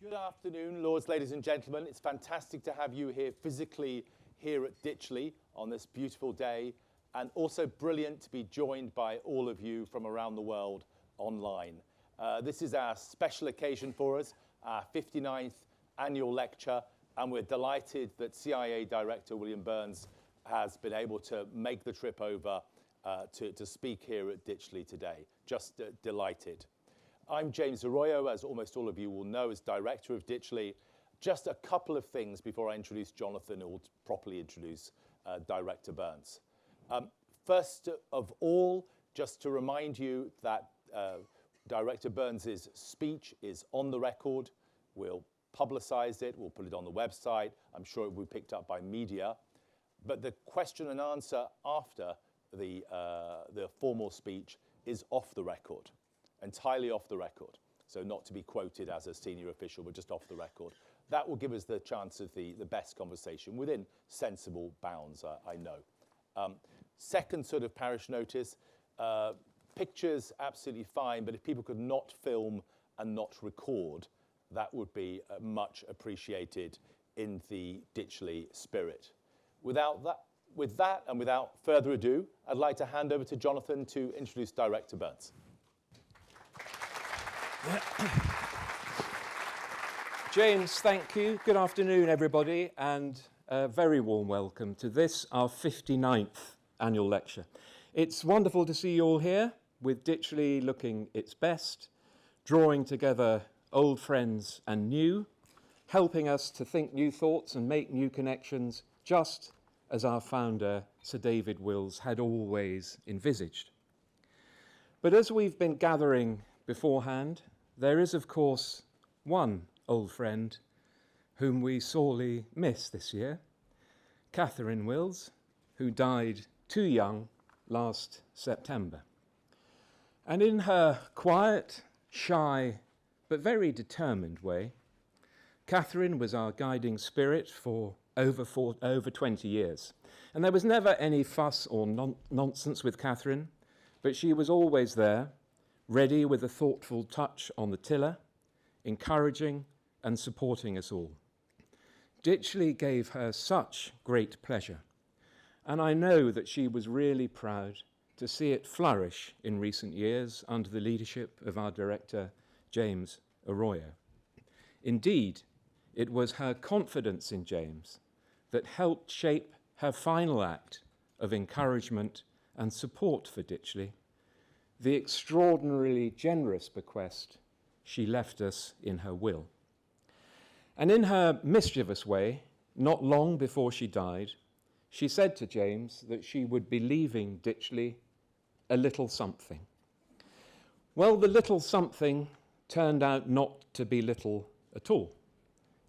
Good afternoon, lords, ladies and gentlemen. It's fantastic to have you here physically here at Ditchley on this beautiful day, and also brilliant to be joined by all of you from around the world online. This is our special occasion for us, our 59th annual lecture, and we're delighted that CIA Director William Burns has been able to make the trip over to speak here at Ditchley today. Just delighted. I'm James Arroyo, as almost all of you will know, as Director of Ditchley. Just a couple of things before I introduce Jonathan, who will properly introduce Director Burns. First of all, just to remind you that Director Burns' speech is on the record. We'll publicise it, we'll put it on the website. I'm sure it will be picked up by media. But the question and answer after the formal speech is off the record. Entirely off the record, so not to be quoted as a senior official, but just off the record. That will give us the chance of the best conversation within sensible bounds, I know. Second sort of parish notice, pictures absolutely fine, but if people could not film and not record, that would be much appreciated in the Ditchley spirit. With that and without further ado, I'd like to hand over to Jonathan to introduce Director Burns. James, thank you. Good afternoon, everybody, and a very warm welcome to this, our 59th annual lecture. It's wonderful to see you all here, with Ditchley looking its best, drawing together old friends and new, helping us to think new thoughts and make new connections, just as our founder, Sir David Wills, had always envisaged. But as we've been gathering beforehand, there is, of course, one old friend whom we sorely miss this year, Catherine Wills, who died too young last September. And in her quiet, shy, but very determined way, Catherine was our guiding spirit for over 20 years. And there was never any fuss or nonsense with Catherine, but she was always there, ready with a thoughtful touch on the tiller, encouraging and supporting us all. Ditchley gave her such great pleasure, and I know that she was really proud to see it flourish in recent years under the leadership of our director, James Arroyo. Indeed, it was her confidence in James that helped shape her final act of encouragement and support for Ditchley, the extraordinarily generous bequest she left us in her will. And in her mischievous way, not long before she died, she said to James that she would be leaving Ditchley a little something. Well, the little something turned out not to be little at all.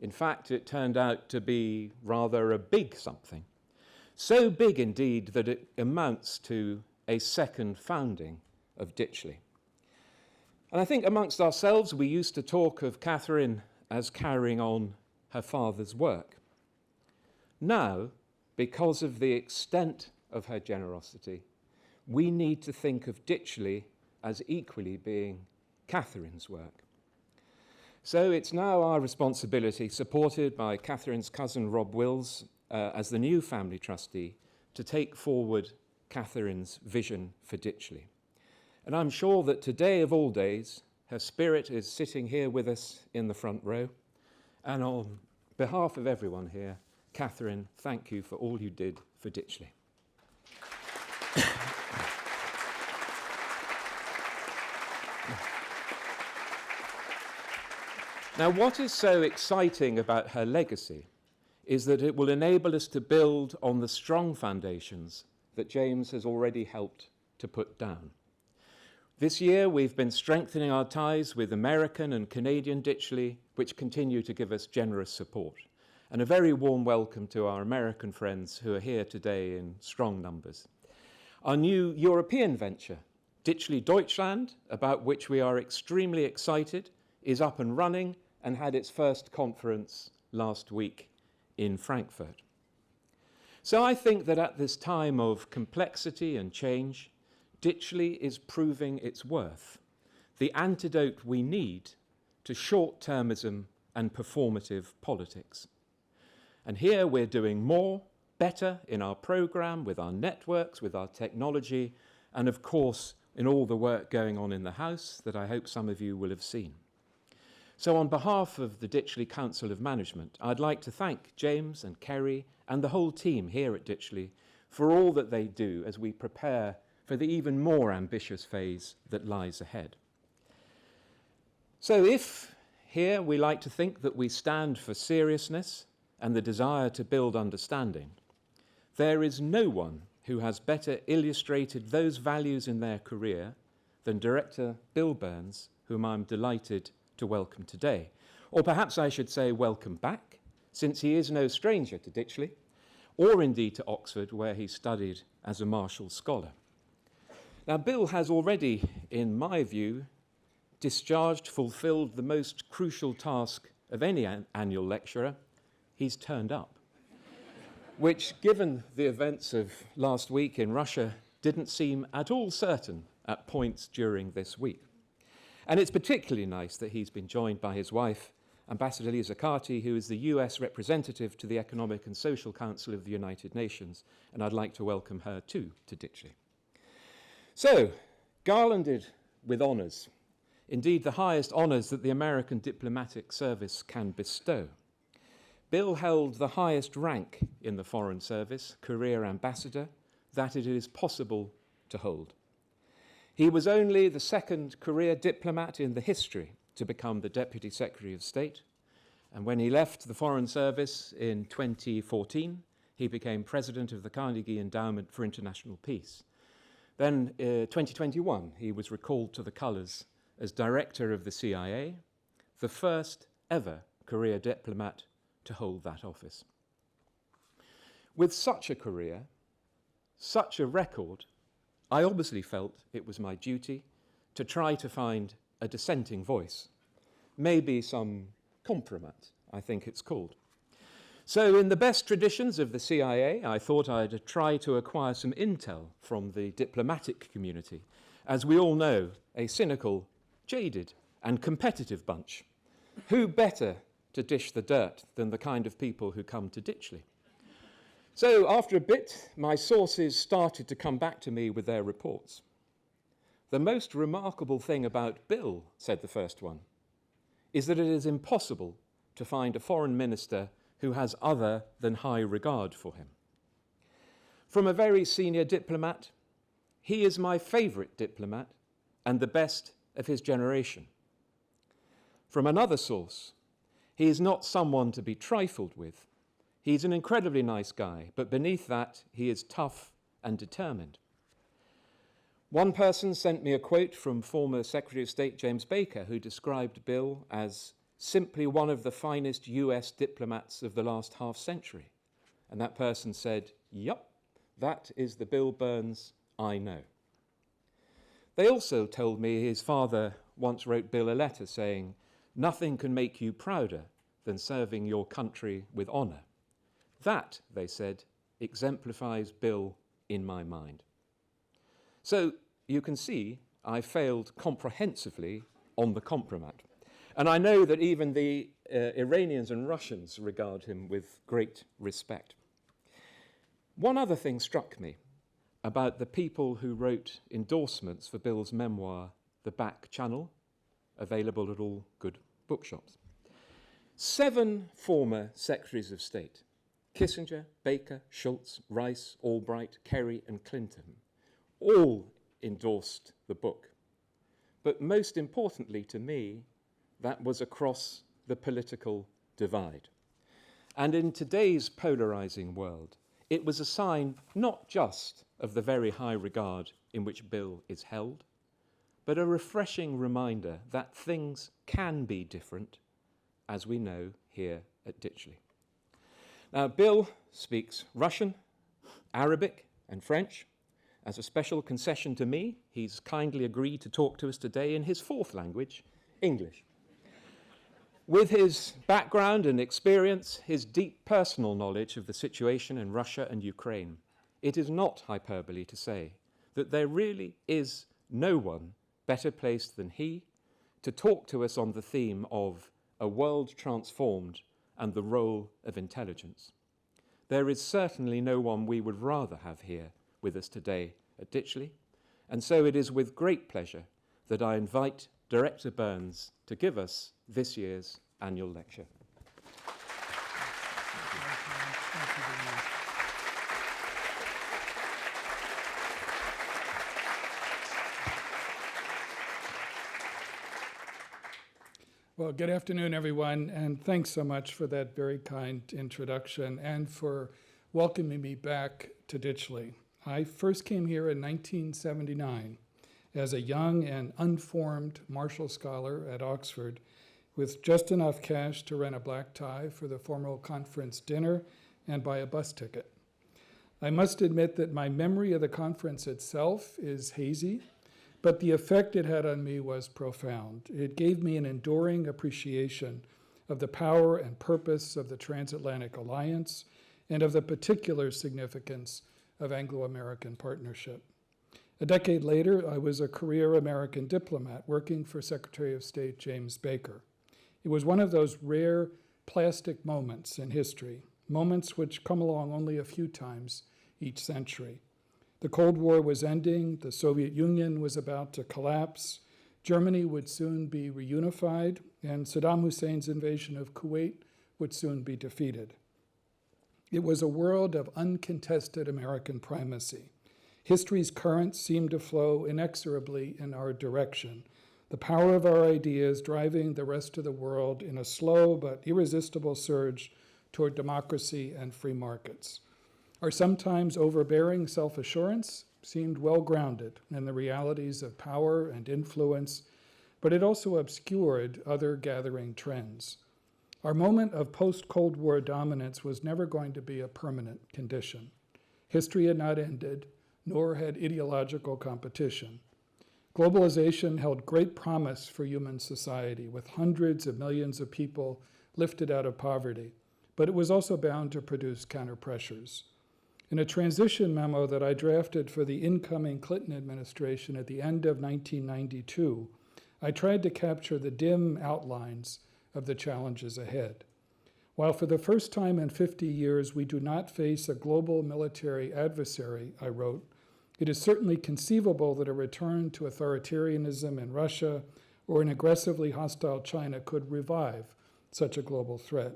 In fact, it turned out to be rather a big something. So big indeed that it amounts to a second founding of Ditchley. And I think amongst ourselves we used to talk of Catherine as carrying on her father's work. Now, because of the extent of her generosity, we need to think of Ditchley as equally being Catherine's work. So it's now our responsibility, supported by Catherine's cousin Rob Wills as the new family trustee, to take forward Catherine's vision for Ditchley. And I'm sure that today of all days, her spirit is sitting here with us in the front row. And on behalf of everyone here, Catherine, thank you for all you did for Ditchley. Now, what is so exciting about her legacy is that it will enable us to build on the strong foundations that James has already helped to put down. This year, we've been strengthening our ties with American and Canadian Ditchley, which continue to give us generous support. And a very warm welcome to our American friends who are here today in strong numbers. Our new European venture, Ditchley Deutschland, about which we are extremely excited, is up and running and had its first conference last week in Frankfurt. So I think that at this time of complexity and change, Ditchley is proving its worth, the antidote we need to short-termism and performative politics. And here we're doing more, better in our programme, with our networks, with our technology, and of course in all the work going on in the House that I hope some of you will have seen. So on behalf of the Ditchley Council of Management, I'd like to thank James and Kerry and the whole team here at Ditchley for all that they do as we prepare for the even more ambitious phase that lies ahead. So if here we like to think that we stand for seriousness and the desire to build understanding, there is no one who has better illustrated those values in their career than Director Bill Burns, whom I'm delighted to welcome today. Or perhaps I should say welcome back, since he is no stranger to Ditchley, or indeed to Oxford, where he studied as a Marshall Scholar. Now, Bill has already, in my view, fulfilled the most crucial task of any annual lecturer. He's turned up, which, given the events of last week in Russia, didn't seem at all certain at points during this week. And it's particularly nice that he's been joined by his wife, Ambassador Lisa Carty, who is the US representative to the Economic and Social Council of the United Nations, and I'd like to welcome her too to Ditchley. So, garlanded with honours, indeed the highest honours that the American diplomatic service can bestow, Bill held the highest rank in the Foreign Service, Career Ambassador, that it is possible to hold. He was only the second career diplomat in the history to become the Deputy Secretary of State, and when he left the Foreign Service in 2014, he became President of the Carnegie Endowment for International Peace. Then, 2021, he was recalled to the colours as Director of the CIA, the first ever career diplomat to hold that office. With such a career, such a record, I obviously felt it was my duty to try to find a dissenting voice, maybe some compromise, I think it's called. So in the best traditions of the CIA, I thought I'd try to acquire some intel from the diplomatic community. As we all know, a cynical, jaded, and competitive bunch. Who better to dish the dirt than the kind of people who come to Ditchley? So after a bit, my sources started to come back to me with their reports. The most remarkable thing about Bill, said the first one, is that it is impossible to find a foreign minister who has other than high regard for him. From a very senior diplomat, he is my favourite diplomat and the best of his generation. From another source, he is not someone to be trifled with. He's an incredibly nice guy, but beneath that, he is tough and determined. One person sent me a quote from former Secretary of State James Baker, who described Bill as simply one of the finest US diplomats of the last half century. And that person said, "Yup, that is the Bill Burns I know." They also told me his father once wrote Bill a letter saying, "Nothing can make you prouder than serving your country with honour." That, they said, exemplifies Bill in my mind. So you can see I failed comprehensively on the compromat. And I know that even the Iranians and Russians regard him with great respect. One other thing struck me about the people who wrote endorsements for Bill's memoir, The Back Channel, available at all good bookshops. 7 former Secretaries of State, Kissinger, Baker, Schultz, Rice, Albright, Kerry, and Clinton, all endorsed the book. But most importantly to me, that was across the political divide. And in today's polarising world, it was a sign not just of the very high regard in which Bill is held, but a refreshing reminder that things can be different, as we know here at Ditchley. Now, Bill speaks Russian, Arabic, and French. As a special concession to me, he's kindly agreed to talk to us today in his 4th language, English. With his background and experience, his deep personal knowledge of the situation in Russia and Ukraine, it is not hyperbole to say that there really is no one better placed than he to talk to us on the theme of a world transformed, and the role of intelligence. There is certainly no one we would rather have here with us today at Ditchley, and so it is with great pleasure that I invite Director Burns to give us this year's annual lecture. Well, good afternoon, everyone, and thanks so much for that very kind introduction and for welcoming me back to Ditchley. I first came here in 1979 as a young and unformed Marshall Scholar at Oxford with just enough cash to rent a black tie for the formal conference dinner and buy a bus ticket. I must admit that my memory of the conference itself is hazy, but the effect it had on me was profound. It gave me an enduring appreciation of the power and purpose of the transatlantic alliance and of the particular significance of Anglo-American partnership. A decade later, I was a career American diplomat working for Secretary of State James Baker. It was one of those rare plastic moments in history, moments which come along only a few times each century. The Cold War was ending, the Soviet Union was about to collapse, Germany would soon be reunified, and Saddam Hussein's invasion of Kuwait would soon be defeated. It was a world of uncontested American primacy. History's currents seemed to flow inexorably in our direction, the power of our ideas driving the rest of the world in a slow but irresistible surge toward democracy and free markets. Our sometimes overbearing self-assurance seemed well-grounded in the realities of power and influence, but it also obscured other gathering trends. Our moment of post-Cold War dominance was never going to be a permanent condition. History had not ended, nor had ideological competition. Globalization held great promise for human society, with hundreds of millions of people lifted out of poverty, but it was also bound to produce counter-pressures. In a transition memo that I drafted for the incoming Clinton administration at the end of 1992, I tried to capture the dim outlines of the challenges ahead. While for the first time in 50 years we do not face a global military adversary, I wrote, it is certainly conceivable that a return to authoritarianism in Russia or an aggressively hostile China could revive such a global threat.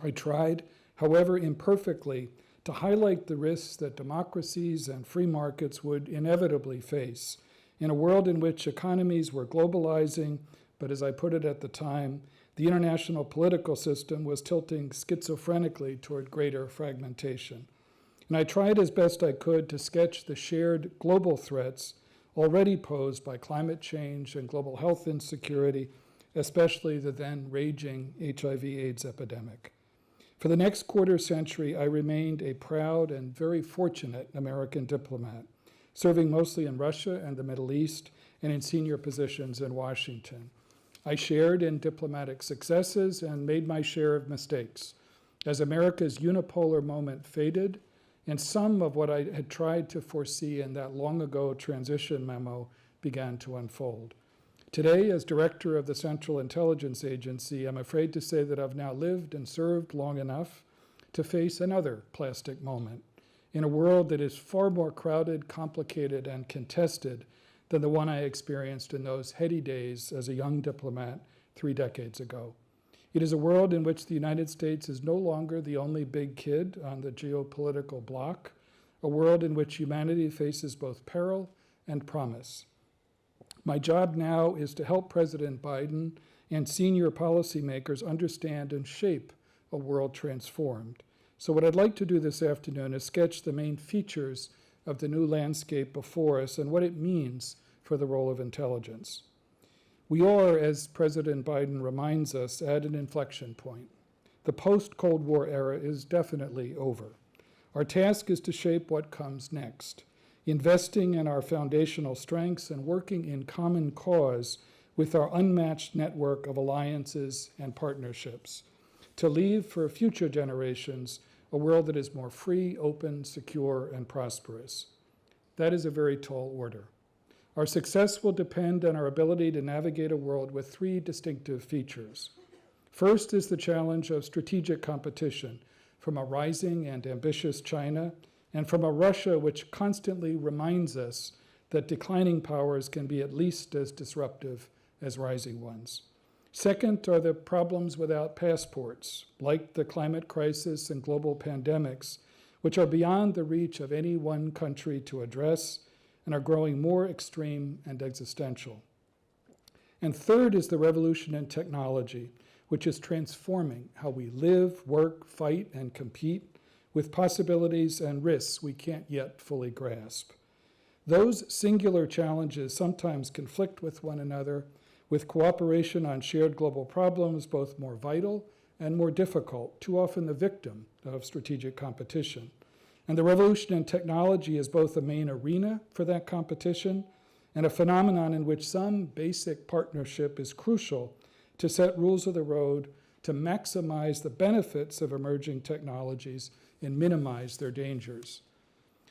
I tried, however imperfectly, to highlight the risks that democracies and free markets would inevitably face in a world in which economies were globalizing, but as I put it at the time, the international political system was tilting schizophrenically toward greater fragmentation. And I tried as best I could to sketch the shared global threats already posed by climate change and global health insecurity, especially the then raging HIV/AIDS epidemic. For the next quarter century, I remained a proud and very fortunate American diplomat, serving mostly in Russia and the Middle East and in senior positions in Washington. I shared in diplomatic successes and made my share of mistakes as America's unipolar moment faded and some of what I had tried to foresee in that long ago transition memo began to unfold. Today, as director of the Central Intelligence Agency, I'm afraid to say that I've now lived and served long enough to face another plastic moment in a world that is far more crowded, complicated, and contested than the one I experienced in those heady days as a young diplomat 3 decades ago. It is a world in which the United States is no longer the only big kid on the geopolitical block, a world in which humanity faces both peril and promise. My job now is to help President Biden and senior policymakers understand and shape a world transformed. So what I'd like to do this afternoon is sketch the main features of the new landscape before us and what it means for the role of intelligence. We are, as President Biden reminds us, at an inflection point. The post-Cold War era is definitely over. Our task is to shape what comes next, investing in our foundational strengths and working in common cause with our unmatched network of alliances and partnerships to leave for future generations a world that is more free, open, secure, and prosperous. That is a very tall order. Our success will depend on our ability to navigate a world with 3 distinctive features. First is the challenge of strategic competition from a rising and ambitious China and from a Russia which constantly reminds us that declining powers can be at least as disruptive as rising ones. Second are the problems without passports, like the climate crisis and global pandemics, which are beyond the reach of any one country to address and are growing more extreme and existential. And third is the revolution in technology, which is transforming how we live, work, fight, and compete with possibilities and risks we can't yet fully grasp. Those singular challenges sometimes conflict with one another, with cooperation on shared global problems both more vital and more difficult, too often the victim of strategic competition. And the revolution in technology is both a main arena for that competition and a phenomenon in which some basic partnership is crucial to set rules of the road to maximize the benefits of emerging technologies and minimize their dangers.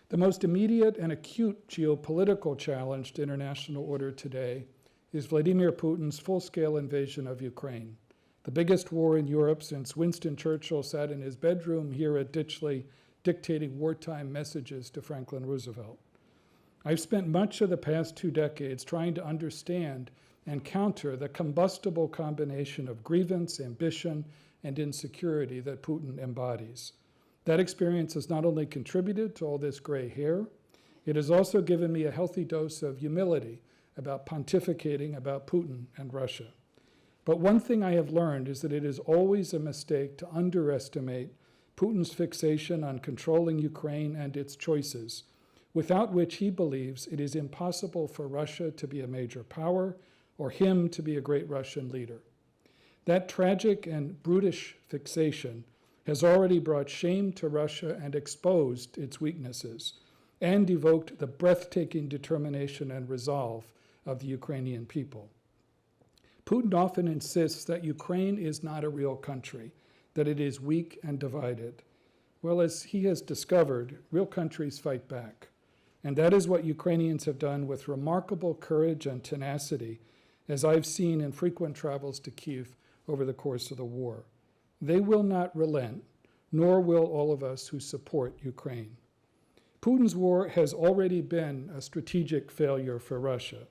The most immediate and acute geopolitical challenge to international order today is Vladimir Putin's full-scale invasion of Ukraine, the biggest war in Europe since Winston Churchill sat in his bedroom here at Ditchley dictating wartime messages to Franklin Roosevelt. I've spent much of the past 2 decades trying to understand and counter the combustible combination of grievance, ambition, and insecurity that Putin embodies. That experience has not only contributed to all this gray hair, it has also given me a healthy dose of humility about pontificating about Putin and Russia. But one thing I have learned is that it is always a mistake to underestimate Putin's fixation on controlling Ukraine and its choices, without which he believes it is impossible for Russia to be a major power or him to be a great Russian leader. That tragic and brutish fixation has already brought shame to Russia and exposed its weaknesses, and evoked the breathtaking determination and resolve of the Ukrainian people. Putin often insists that Ukraine is not a real country, that it is weak and divided. Well, as he has discovered, real countries fight back. And that is what Ukrainians have done with remarkable courage and tenacity, as I've seen in frequent travels to Kyiv over the course of the war. They will not relent, nor will all of us who support Ukraine. Putin's war has already been a strategic failure for Russia.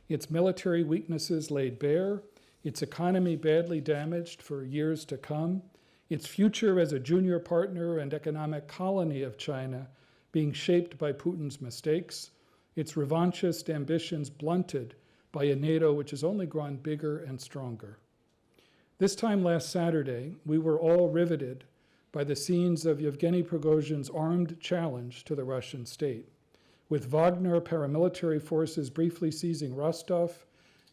Its military weaknesses laid bare, its economy badly damaged for years to come, its future as a junior partner and economic colony of China being shaped by Putin's mistakes, its revanchist ambitions blunted by a NATO which has only grown bigger and stronger. This time last Saturday, we were all riveted by the scenes of Yevgeny Prigozhin's armed challenge to the Russian state, with Wagner paramilitary forces briefly seizing Rostov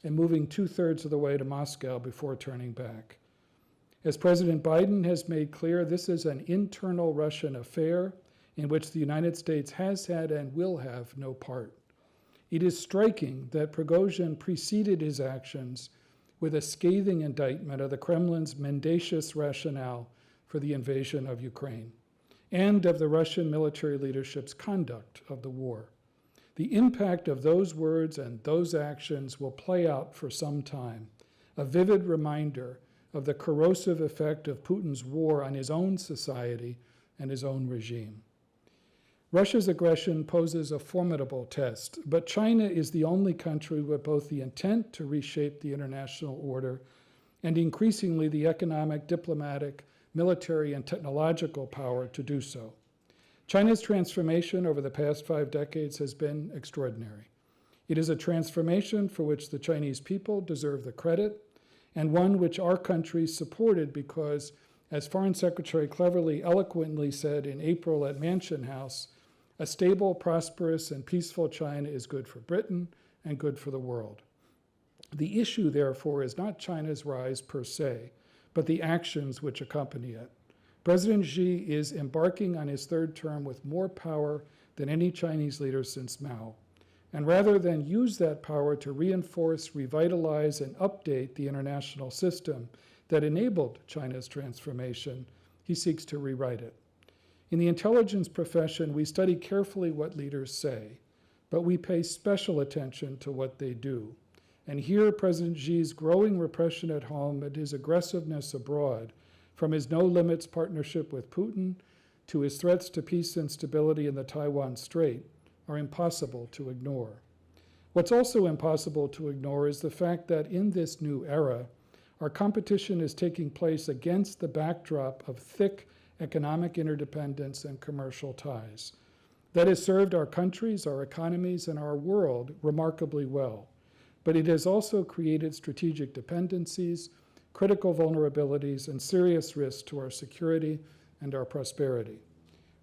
and moving 2/3 of the way to Moscow before turning back. As President Biden has made clear, this is an internal Russian affair in which the United States has had and will have no part. It is striking that Prigozhin preceded his actions with a scathing indictment of the Kremlin's mendacious rationale for the invasion of Ukraine and of the Russian military leadership's conduct of the war. The impact of those words and those actions will play out for some time, a vivid reminder of the corrosive effect of Putin's war on his own society and his own regime. Russia's aggression poses a formidable test, but China is the only country with both the intent to reshape the international order and increasingly the economic, diplomatic, military, and technological power to do so. China's transformation over the past 5 decades has been extraordinary. It is a transformation for which the Chinese people deserve the credit, and one which our country supported because, as Foreign Secretary Cleverly eloquently said in April at Mansion House, a stable, prosperous, and peaceful China is good for Britain and good for the world. The issue, therefore, is not China's rise per se, but the actions which accompany it. President Xi is embarking on his 3rd term with more power than any Chinese leader since Mao. And rather than use that power to reinforce, revitalize, and update the international system that enabled China's transformation, he seeks to rewrite it. In the intelligence profession, we study carefully what leaders say, but we pay special attention to what they do. And here, President Xi's growing repression at home and his aggressiveness abroad, from his no-limits partnership with Putin to his threats to peace and stability in the Taiwan Strait, are impossible to ignore. What's also impossible to ignore is the fact that in this new era, our competition is taking place against the backdrop of thick economic interdependence and commercial ties. That has served our countries, our economies, and our world remarkably well. But it has also created strategic dependencies, critical vulnerabilities, and serious risks to our security and our prosperity.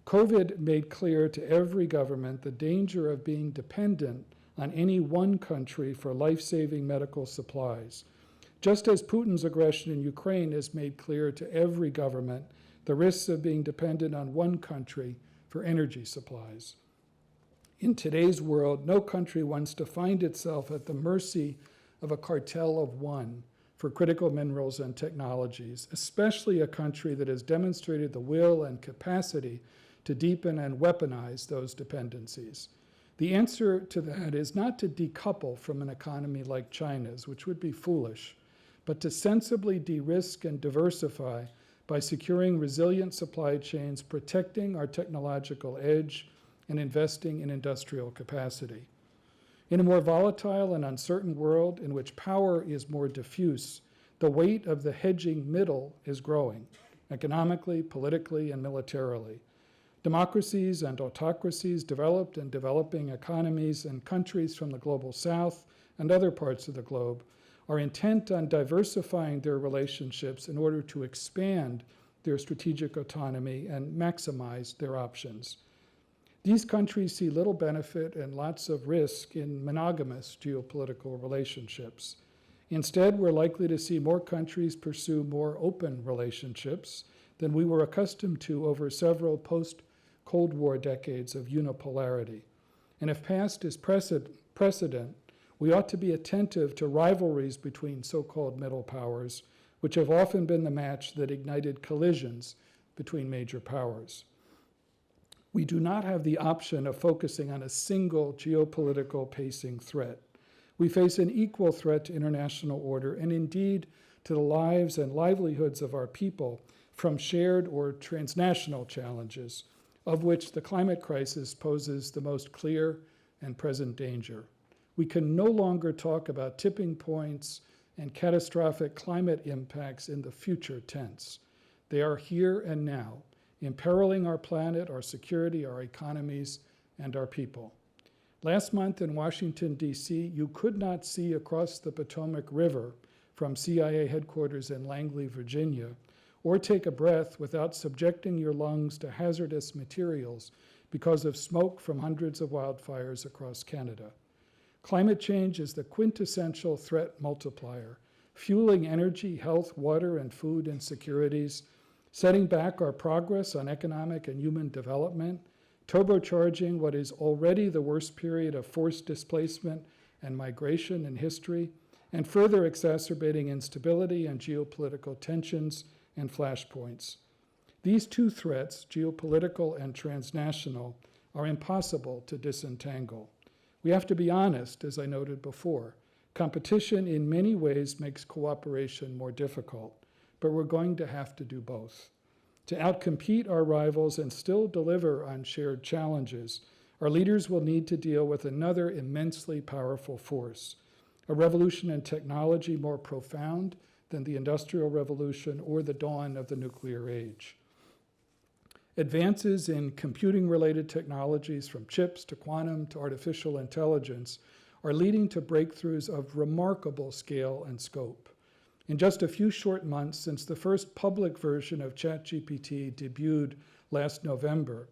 COVID made clear to every government the danger of being dependent on any one country for life-saving medical supplies, just as Putin's aggression in Ukraine has made clear to every government the risks of being dependent on one country for energy supplies. In today's world, no country wants to find itself at the mercy of a cartel of one for critical minerals and technologies, especially a country that has demonstrated the will and capacity to deepen and weaponize those dependencies. The answer to that is not to decouple from an economy like China's, which would be foolish, but to sensibly de-risk and diversify by securing resilient supply chains, protecting our technological edge, and investing in industrial capacity. In a more volatile and uncertain world in which power is more diffuse, the weight of the hedging middle is growing, economically, politically, and militarily. Democracies and autocracies, developed and developing economies, and countries from the global south and other parts of the globe are intent on diversifying their relationships in order to expand their strategic autonomy and maximize their options. These countries see little benefit and lots of risk in monogamous geopolitical relationships. Instead, we're likely to see more countries pursue more open relationships than we were accustomed to over several post-Cold War decades of unipolarity. And if past is precedent, we ought to be attentive to rivalries between so-called middle powers, which have often been the match that ignited collisions between major powers. We do not have the option of focusing on a single geopolitical pacing threat. We face an equal threat to international order and indeed to the lives and livelihoods of our people from shared or transnational challenges, of which the climate crisis poses the most clear and present danger. We can no longer talk about tipping points and catastrophic climate impacts in the future tense. They are here and now, imperiling our planet, our security, our economies, and our people. Last month in Washington, D.C., you could not see across the Potomac River from CIA headquarters in Langley, Virginia, or take a breath without subjecting your lungs to hazardous materials because of smoke from hundreds of wildfires across Canada. Climate change is the quintessential threat multiplier, fueling energy, health, water, and food insecurities, setting back our progress on economic and human development, turbocharging what is already the worst period of forced displacement and migration in history, and further exacerbating instability and geopolitical tensions and flashpoints. These two threats, geopolitical and transnational, are impossible to disentangle. We have to be honest, as I noted before. Competition in many ways makes cooperation more difficult, but we're going to have to do both. To outcompete our rivals and still deliver on shared challenges, our leaders will need to deal with another immensely powerful force, a revolution in technology more profound than the Industrial Revolution or the dawn of the nuclear age. Advances in computing-related technologies, from chips to quantum to artificial intelligence, are leading to breakthroughs of remarkable scale and scope. In just a few short months since the first public version of ChatGPT debuted last November,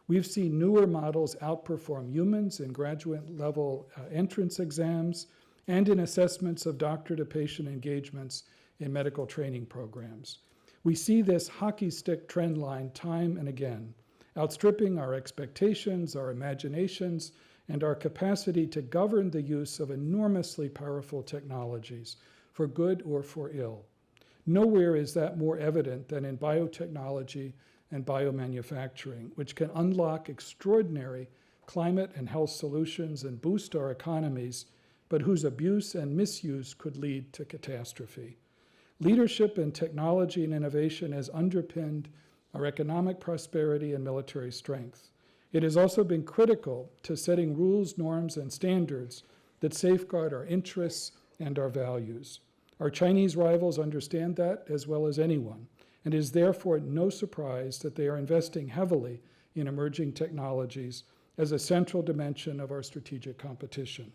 we've seen newer models outperform humans in graduate-level entrance exams and in assessments of doctor-to-patient engagements in medical training programs. We see this hockey stick trend line time and again, outstripping our expectations, our imaginations, and our capacity to govern the use of enormously powerful technologies, for good or for ill. Nowhere is that more evident than in biotechnology and biomanufacturing, which can unlock extraordinary climate and health solutions and boost our economies but whose abuse and misuse could lead to catastrophe. Leadership in technology and innovation has underpinned our economic prosperity and military strength. It has also been critical to setting rules, norms, and standards that safeguard our interests and our values. Our Chinese rivals understand that as well as anyone, and it is therefore no surprise that they are investing heavily in emerging technologies as a central dimension of our strategic competition.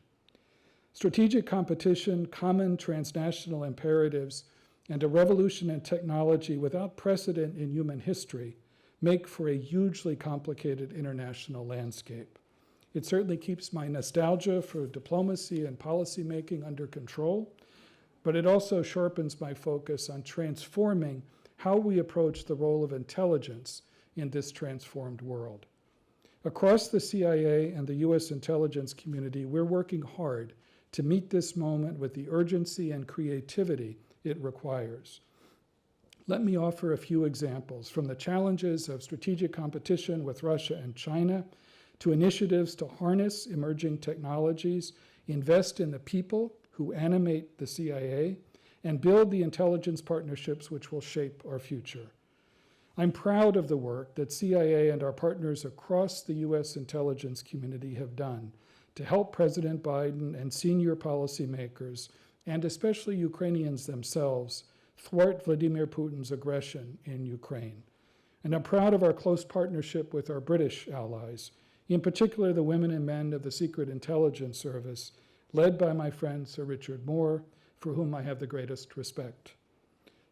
Strategic competition, common transnational imperatives, and a revolution in technology without precedent in human history make for a hugely complicated international landscape. It certainly keeps my nostalgia for diplomacy and policymaking under control, but it also sharpens my focus on transforming how we approach the role of intelligence in this transformed world. Across the CIA and the US intelligence community, we're working hard to meet this moment with the urgency and creativity it requires. Let me offer a few examples, from the challenges of strategic competition with Russia and China, to initiatives to harness emerging technologies, invest in the people who animate the CIA, and build the intelligence partnerships which will shape our future. I'm proud of the work that CIA and our partners across the US intelligence community have done to help President Biden and senior policymakers, and especially Ukrainians themselves, thwart Vladimir Putin's aggression in Ukraine. And I'm proud of our close partnership with our British allies, in particular the women and men of the Secret Intelligence Service, led by my friend Sir Richard Moore, for whom I have the greatest respect.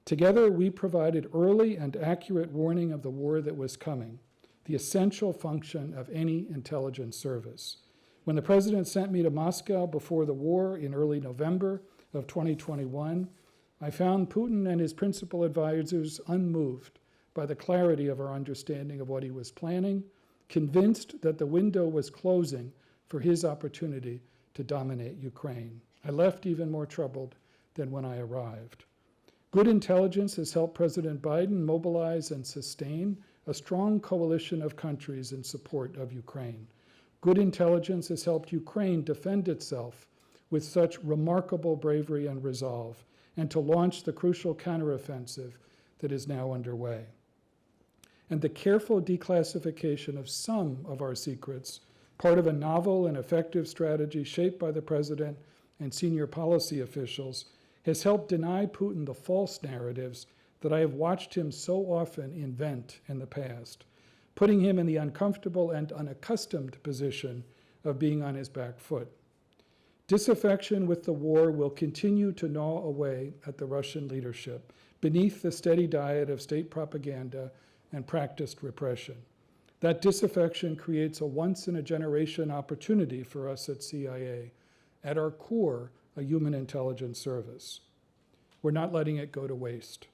Together, we provided early and accurate warning of the war that was coming, the essential function of any intelligence service. When the president sent me to Moscow before the war in early November of 2021, I found Putin and his principal advisors unmoved by the clarity of our understanding of what he was planning, convinced that the window was closing for his opportunity to dominate Ukraine. I left even more troubled than when I arrived. Good intelligence has helped President Biden mobilize and sustain a strong coalition of countries in support of Ukraine. Good intelligence has helped Ukraine defend itself with such remarkable bravery and resolve, and to launch the crucial counteroffensive that is now underway. And the careful declassification of some of our secrets, part of a novel and effective strategy shaped by the president and senior policy officials, has helped deny Putin the false narratives that I have watched him so often invent in the past, putting him in the uncomfortable and unaccustomed position of being on his back foot. Disaffection with the war will continue to gnaw away at the Russian leadership beneath the steady diet of state propaganda and practiced repression. That disaffection creates a once-in-a-generation opportunity for us at CIA, at our core, a human intelligence service. We're not letting it go to waste.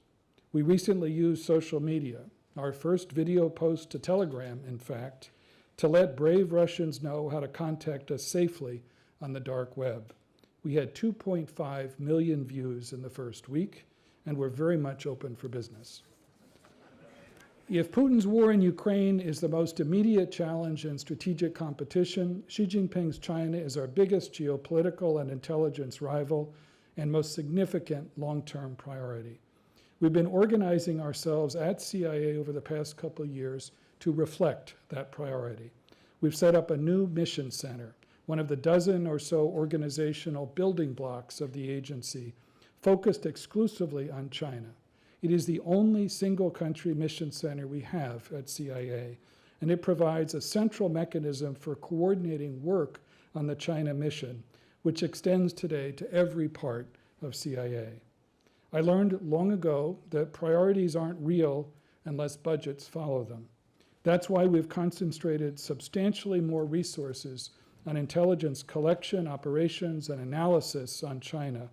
We recently used social media, our first video post to Telegram, in fact, to let brave Russians know how to contact us safely on the dark web. We had 2.5 million views in the first week, and we're very much open for business. If Putin's war in Ukraine is the most immediate challenge in strategic competition, Xi Jinping's China is our biggest geopolitical and intelligence rival and most significant long-term priority. We've been organizing ourselves at CIA over the past couple of years to reflect that priority. We've set up a new mission center, one of the dozen or so organizational building blocks of the agency, focused exclusively on China. It is the only single-country mission center we have at CIA, and it provides a central mechanism for coordinating work on the China mission, which extends today to every part of CIA. I learned long ago that priorities aren't real unless budgets follow them. That's why we've concentrated substantially more resources on intelligence collection, operations, and analysis on China,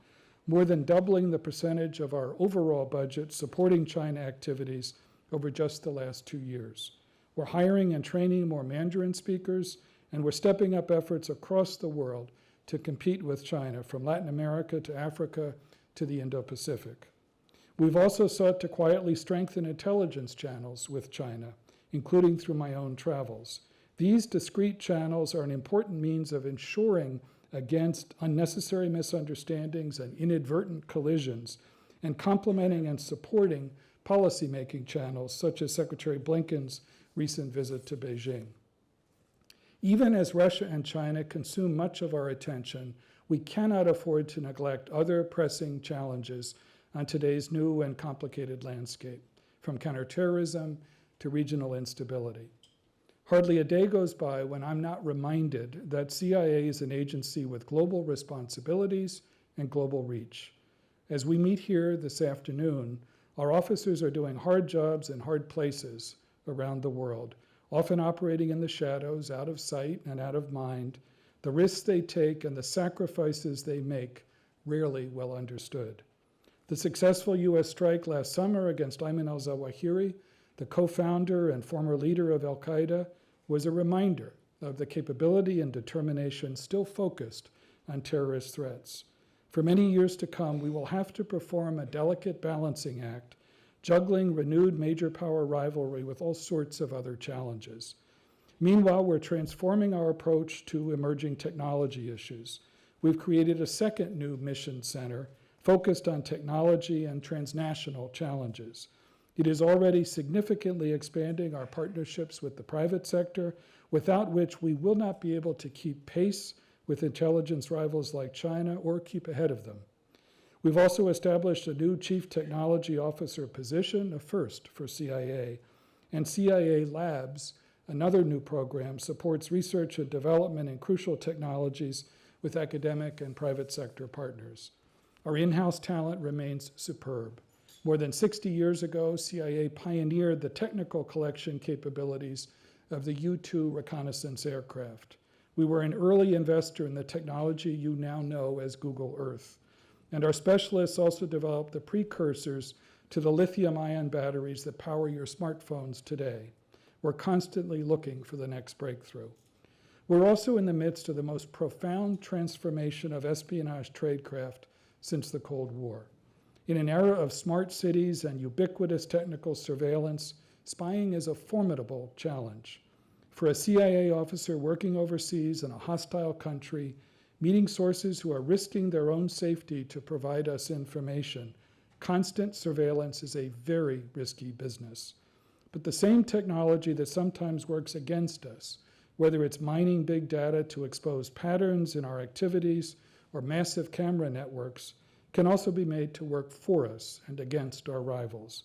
more than doubling the percentage of our overall budget supporting China activities over just the last 2 years. We're hiring and training more Mandarin speakers, and we're stepping up efforts across the world to compete with China, from Latin America to Africa to the Indo-Pacific. We've also sought to quietly strengthen intelligence channels with China, including through my own travels. These discrete channels are an important means of ensuring against unnecessary misunderstandings and inadvertent collisions, and complementing and supporting policymaking channels such as Secretary Blinken's recent visit to Beijing. Even as Russia and China consume much of our attention, we cannot afford to neglect other pressing challenges on today's new and complicated landscape, from counterterrorism to regional instability. Hardly a day goes by when I'm not reminded that CIA is an agency with global responsibilities and global reach. As we meet here this afternoon, our officers are doing hard jobs in hard places around the world, often operating in the shadows, out of sight and out of mind. The risks they take and the sacrifices they make rarely well understood. The successful U.S. strike last summer against Ayman al-Zawahiri, the co-founder and former leader of al-Qaeda, was a reminder of the capability and determination still focused on terrorist threats. For many years to come, we will have to perform a delicate balancing act, juggling renewed major power rivalry with all sorts of other challenges. Meanwhile, we're transforming our approach to emerging technology issues. We've created a second new mission center focused on technology and transnational challenges. It is already significantly expanding our partnerships with the private sector, without which we will not be able to keep pace with intelligence rivals like China or keep ahead of them. We've also established a new Chief Technology Officer position, a first for CIA, and CIA Labs, another new program, supports research and development in crucial technologies with academic and private sector partners. Our in-house talent remains superb. More than 60 years ago, CIA pioneered the technical collection capabilities of the U-2 reconnaissance aircraft. We were an early investor in the technology you now know as Google Earth. And our specialists also developed the precursors to the lithium-ion batteries that power your smartphones today. We're constantly looking for the next breakthrough. We're also in the midst of the most profound transformation of espionage tradecraft since the Cold War. In an era of smart cities and ubiquitous technical surveillance, spying is a formidable challenge. For a CIA officer working overseas in a hostile country, meeting sources who are risking their own safety to provide us information, constant surveillance is a very risky business. But the same technology that sometimes works against us, whether it's mining big data to expose patterns in our activities or massive camera networks, can also be made to work for us and against our rivals.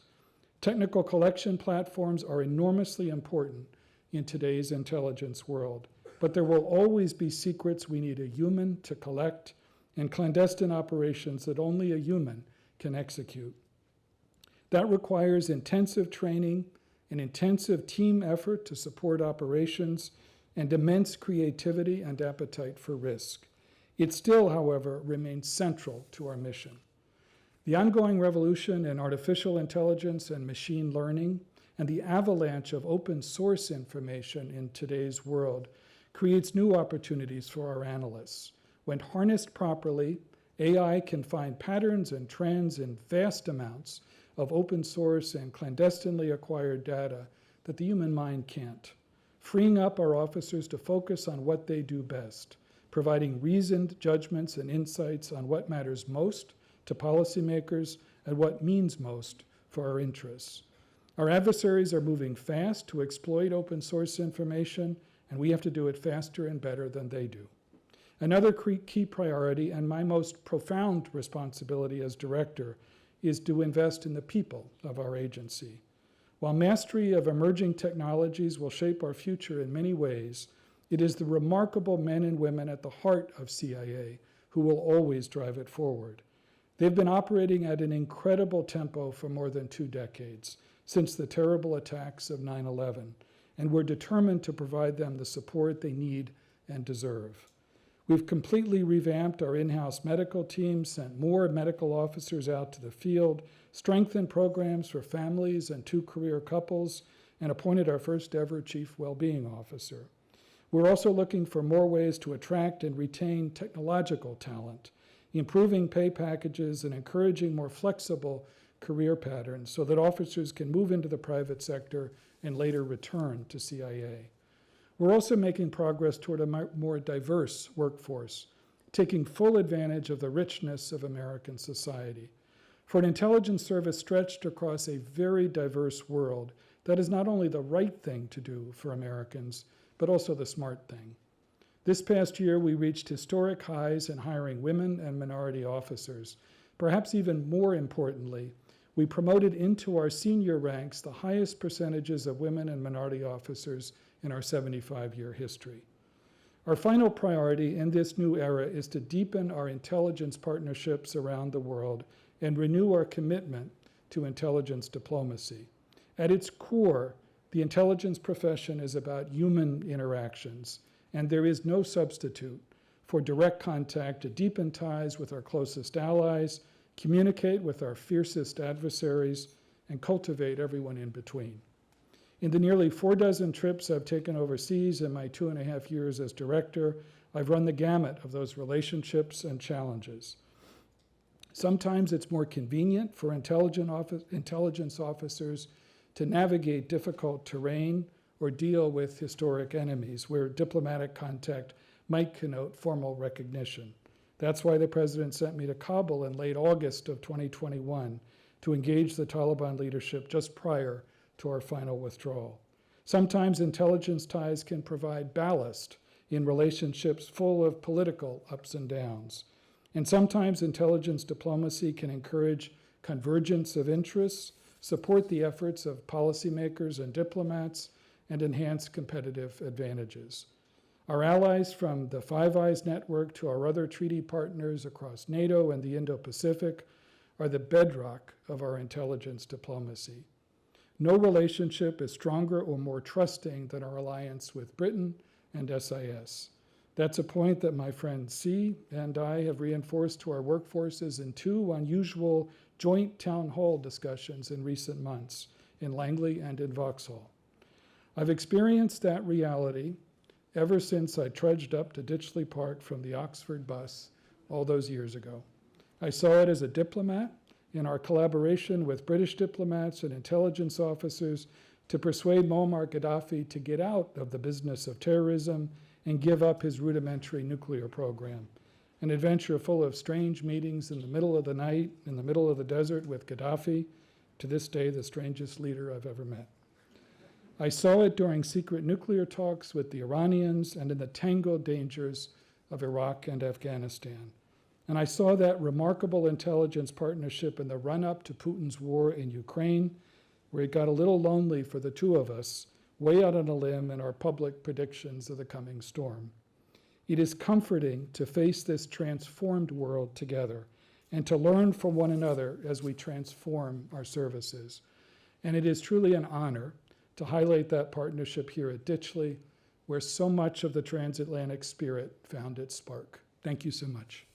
Technical collection platforms are enormously important in today's intelligence world, but there will always be secrets we need a human to collect and clandestine operations that only a human can execute. That requires intensive training, an intensive team effort to support operations, and immense creativity and appetite for risk. It still, however, remains central to our mission. The ongoing revolution in artificial intelligence and machine learning and the avalanche of open source information in today's world creates new opportunities for our analysts. When harnessed properly, AI can find patterns and trends in vast amounts of open source and clandestinely acquired data that the human mind can't, freeing up our officers to focus on what they do best, providing reasoned judgments and insights on what matters most to policymakers and what means most for our interests. Our adversaries are moving fast to exploit open source information, and we have to do it faster and better than they do. Another key priority, and my most profound responsibility as director, is to invest in the people of our agency. While mastery of emerging technologies will shape our future in many ways, it is the remarkable men and women at the heart of CIA who will always drive it forward. They've been operating at an incredible tempo for more than 2 decades, since the terrible attacks of 9/11, and we're determined to provide them the support they need and deserve. We've completely revamped our in-house medical team, sent more medical officers out to the field, strengthened programs for families and 2 career couples, and appointed our first ever chief well-being officer. We're also looking for more ways to attract and retain technological talent, improving pay packages and encouraging more flexible career patterns so that officers can move into the private sector and later return to CIA. We're also making progress toward a more diverse workforce. taking full advantage of the richness of American society. For an intelligence service stretched across a very diverse world, that is not only the right thing to do for Americans, but also the smart thing. This past year, we reached historic highs in hiring women and minority officers. Perhaps even more importantly, we promoted into our senior ranks the highest percentages of women and minority officers in our 75-year history. Our final priority in this new era is to deepen our intelligence partnerships around the world and renew our commitment to intelligence diplomacy. At its core, the intelligence profession is about human interactions, and there is no substitute for direct contact to deepen ties with our closest allies, communicate with our fiercest adversaries, and cultivate everyone in between. In the nearly 4 trips I've taken overseas in my 2.5 years as director, I've run the gamut of those relationships and challenges. Sometimes it's more convenient for intelligence officers to navigate difficult terrain or deal with historic enemies where diplomatic contact might connote formal recognition. That's why the president sent me to Kabul in late August of 2021 to engage the Taliban leadership just prior to our final withdrawal. Sometimes intelligence ties can provide ballast in relationships full of political ups and downs. And sometimes intelligence diplomacy can encourage convergence of interests, support the efforts of policymakers and diplomats, and enhance competitive advantages. Our allies from the Five Eyes network to our other treaty partners across NATO and the Indo-Pacific are the bedrock of our intelligence diplomacy. No relationship is stronger or more trusting than our alliance with Britain and SIS. That's a point that my friend C and I have reinforced to our workforces in 2 unusual joint town hall discussions in recent months in Langley and in Vauxhall. I've experienced that reality ever since I trudged up to Ditchley Park from the Oxford bus all those years ago. I saw it as a diplomat in our collaboration with British diplomats and intelligence officers to persuade Muammar Gaddafi to get out of the business of terrorism and give up his rudimentary nuclear program. An adventure full of strange meetings in the middle of the night, in the middle of the desert with Gaddafi, to this day the strangest leader I've ever met. I saw it during secret nuclear talks with the Iranians and in the tangled dangers of Iraq and Afghanistan. And I saw that remarkable intelligence partnership in the run-up to Putin's war in Ukraine, where it got a little lonely for the 2 of us, way out on a limb in our public predictions of the coming storm. It is comforting to face this transformed world together and to learn from one another as we transform our services. And it is truly an honor to highlight that partnership here at Ditchley, where so much of the transatlantic spirit found its spark. Thank you so much.